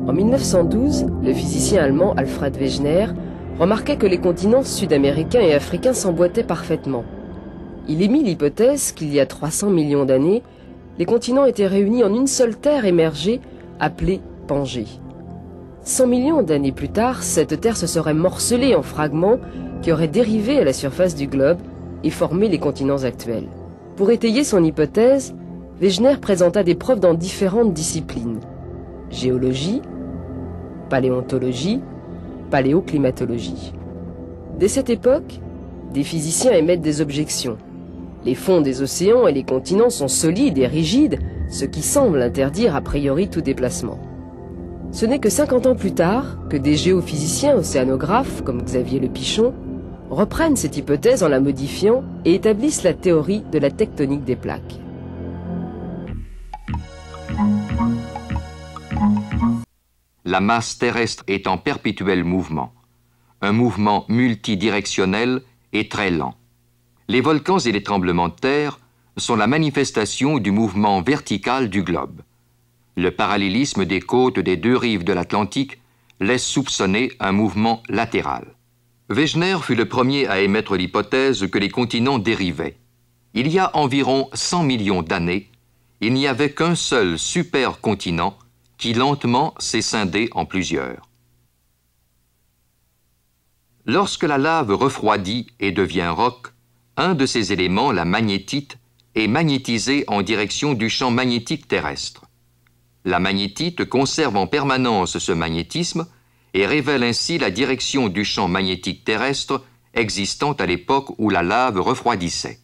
En 1912, le physicien allemand Alfred Wegener remarqua que les continents sud-américains et africains s'emboîtaient parfaitement. Il émit l'hypothèse qu'il y a 300 millions d'années, les continents étaient réunis en une seule terre émergée, appelée Pangée. 100 millions d'années plus tard, cette terre se serait morcelée en fragments qui auraient dérivé à la surface du globe et formé les continents actuels. Pour étayer son hypothèse, Wegener présenta des preuves dans différentes disciplines: géologie, paléontologie, paléoclimatologie. Dès cette époque, des physiciens émettent des objections. Les fonds des océans et les continents sont solides et rigides, ce qui semble interdire a priori tout déplacement. Ce n'est que 50 ans plus tard que des géophysiciens océanographes, comme Xavier Le Pichon, reprennent cette hypothèse en la modifiant et établissent la théorie de la tectonique des plaques. La masse terrestre est en perpétuel mouvement, un mouvement multidirectionnel et très lent. Les volcans et les tremblements de terre sont la manifestation du mouvement vertical du globe. Le parallélisme des côtes des deux rives de l'Atlantique laisse soupçonner un mouvement latéral. Wegener fut le premier à émettre l'hypothèse que les continents dérivaient. Il y a environ 100 millions d'années, il n'y avait qu'un seul supercontinent qui lentement s'est scindé en plusieurs. Lorsque la lave refroidit et devient roc, un de ces éléments, la magnétite, est magnétisé en direction du champ magnétique terrestre. La magnétite conserve en permanence ce magnétisme et révèle ainsi la direction du champ magnétique terrestre existant à l'époque où la lave refroidissait.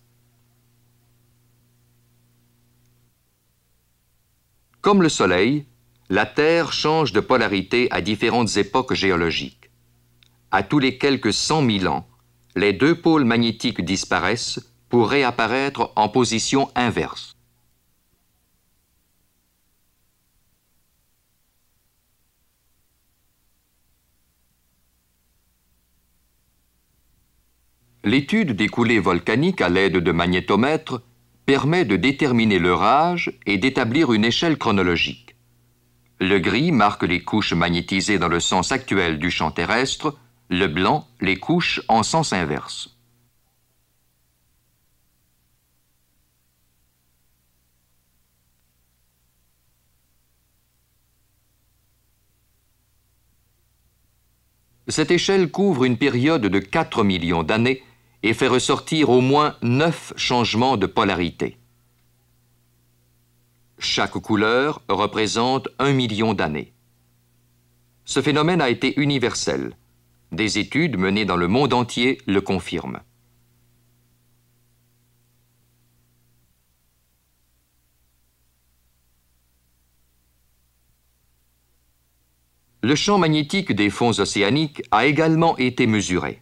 Comme le Soleil, la Terre change de polarité à différentes époques géologiques. À tous les quelques 100 000 ans, les deux pôles magnétiques disparaissent pour réapparaître en position inverse. L'étude des coulées volcaniques à l'aide de magnétomètres permet de déterminer leur âge et d'établir une échelle chronologique. Le gris marque les couches magnétisées dans le sens actuel du champ terrestre, le blanc les couches en sens inverse. Cette échelle couvre une période de 4 millions d'années et fait ressortir au moins 9 changements de polarité. Chaque couleur représente 1 million d'années. Ce phénomène a été universel. Des études menées dans le monde entier le confirment. Le champ magnétique des fonds océaniques a également été mesuré.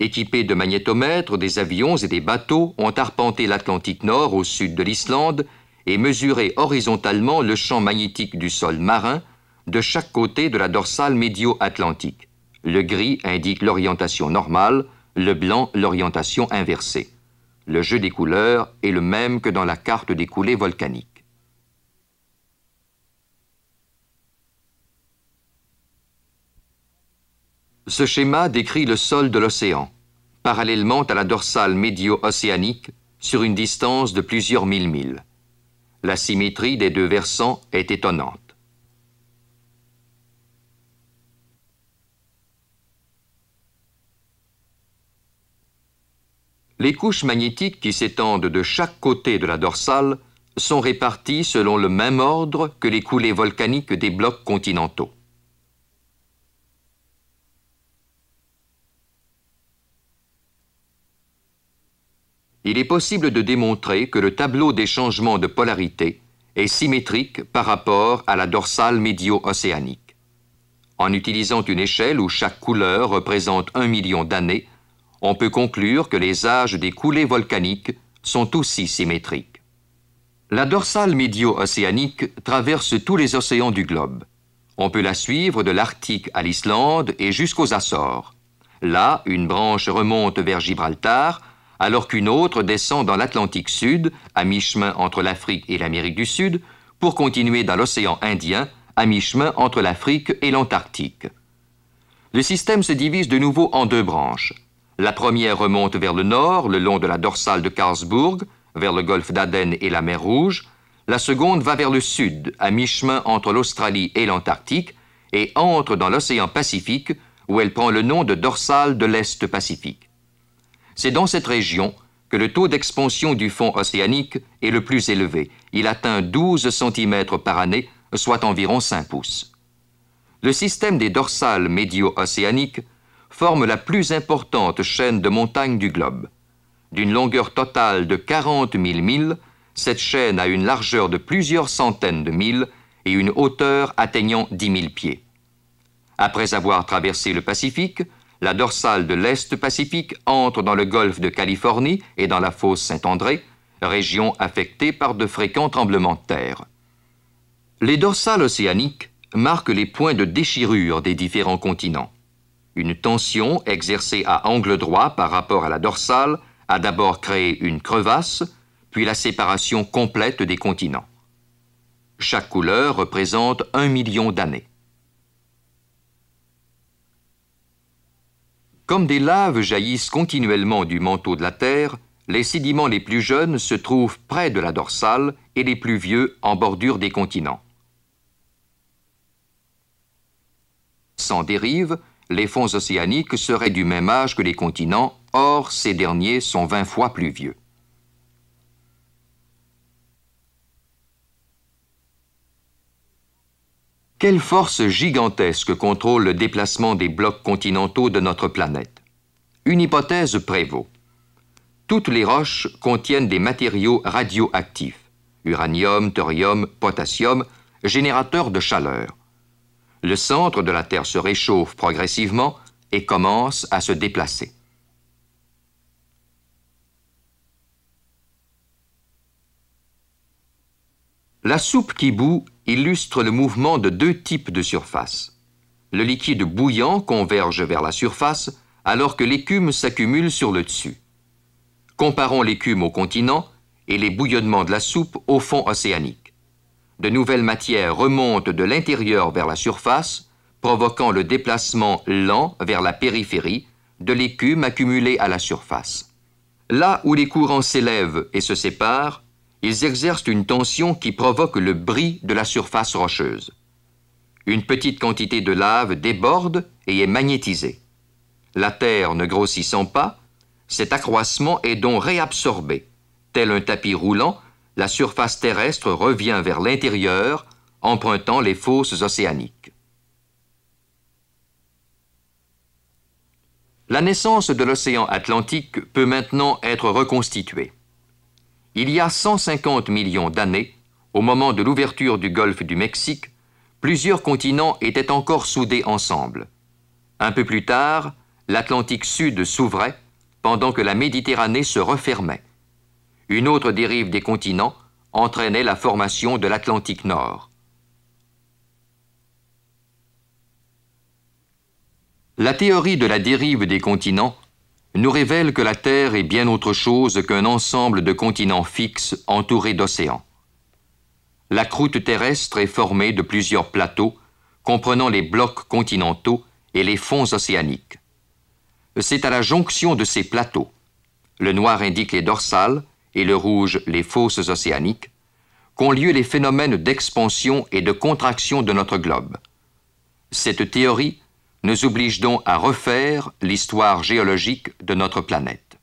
Équipés de magnétomètres, des avions et des bateaux ont arpenté l'Atlantique Nord au sud de l'Islande et mesuré horizontalement le champ magnétique du sol marin de chaque côté de la dorsale médio-atlantique. Le gris indique l'orientation normale, le blanc l'orientation inversée. Le jeu des couleurs est le même que dans la carte des coulées volcaniques. Ce schéma décrit le sol de l'océan, parallèlement à la dorsale médio-océanique sur une distance de plusieurs milles. La symétrie des deux versants est étonnante. Les couches magnétiques qui s'étendent de chaque côté de la dorsale sont réparties selon le même ordre que les coulées volcaniques des blocs continentaux. Il est possible de démontrer que le tableau des changements de polarité est symétrique par rapport à la dorsale médio-océanique. En utilisant une échelle où chaque couleur représente 1 million d'années, on peut conclure que les âges des coulées volcaniques sont aussi symétriques. La dorsale médio-océanique traverse tous les océans du globe. On peut la suivre de l'Arctique à l'Islande et jusqu'aux Açores. Là, une branche remonte vers Gibraltar, alors qu'une autre descend dans l'Atlantique Sud, à mi-chemin entre l'Afrique et l'Amérique du Sud, pour continuer dans l'océan Indien, à mi-chemin entre l'Afrique et l'Antarctique. Le système se divise de nouveau en deux branches. La première remonte vers le nord, le long de la dorsale de Karlsbourg, vers le golfe d'Aden et la mer Rouge. La seconde va vers le sud, à mi-chemin entre l'Australie et l'Antarctique, et entre dans l'océan Pacifique, où elle prend le nom de dorsale de l'Est Pacifique. C'est dans cette région que le taux d'expansion du fond océanique est le plus élevé. Il atteint 12 cm par année, soit environ 5 pouces. Le système des dorsales médio-océaniques forme la plus importante chaîne de montagnes du globe. D'une longueur totale de 40 000 milles, cette chaîne a une largeur de plusieurs centaines de milles et une hauteur atteignant 10 000 pieds. Après avoir traversé le Pacifique, la dorsale de l'Est Pacifique entre dans le golfe de Californie et dans la fosse Saint-André, région affectée par de fréquents tremblements de terre. Les dorsales océaniques marquent les points de déchirure des différents continents. Une tension exercée à angle droit par rapport à la dorsale a d'abord créé une crevasse, puis la séparation complète des continents. Chaque couleur représente 1 million d'années. Comme des laves jaillissent continuellement du manteau de la Terre, les sédiments les plus jeunes se trouvent près de la dorsale et les plus vieux en bordure des continents. Sans dérive, les fonds océaniques seraient du même âge que les continents, or ces derniers sont 20 fois plus vieux. Quelle force gigantesque contrôle le déplacement des blocs continentaux de notre planète? Une hypothèse prévaut. Toutes les roches contiennent des matériaux radioactifs, uranium, thorium, potassium, générateurs de chaleur. Le centre de la Terre se réchauffe progressivement et commence à se déplacer. La soupe qui bout illustre le mouvement de deux types de surface. Le liquide bouillant converge vers la surface alors que l'écume s'accumule sur le dessus. Comparons l'écume au continent et les bouillonnements de la soupe au fond océanique. De nouvelles matières remontent de l'intérieur vers la surface, provoquant le déplacement lent vers la périphérie de l'écume accumulée à la surface. Là où les courants s'élèvent et se séparent, ils exercent une tension qui provoque le bris de la surface rocheuse. Une petite quantité de lave déborde et est magnétisée. La Terre ne grossissant pas, cet accroissement est donc réabsorbé. Tel un tapis roulant, la surface terrestre revient vers l'intérieur, empruntant les fosses océaniques. La naissance de l'océan Atlantique peut maintenant être reconstituée. Il y a 150 millions d'années, au moment de l'ouverture du golfe du Mexique, plusieurs continents étaient encore soudés ensemble. Un peu plus tard, l'Atlantique Sud s'ouvrait, pendant que la Méditerranée se refermait. Une autre dérive des continents entraînait la formation de l'Atlantique Nord. La théorie de la dérive des continents nous révèle que la Terre est bien autre chose qu'un ensemble de continents fixes entourés d'océans. La croûte terrestre est formée de plusieurs plateaux, comprenant les blocs continentaux et les fonds océaniques. C'est à la jonction de ces plateaux, le noir indique les dorsales et le rouge les fosses océaniques, qu'ont lieu les phénomènes d'expansion et de contraction de notre globe. Cette théorie nous oblige donc à refaire l'histoire géologique de notre planète.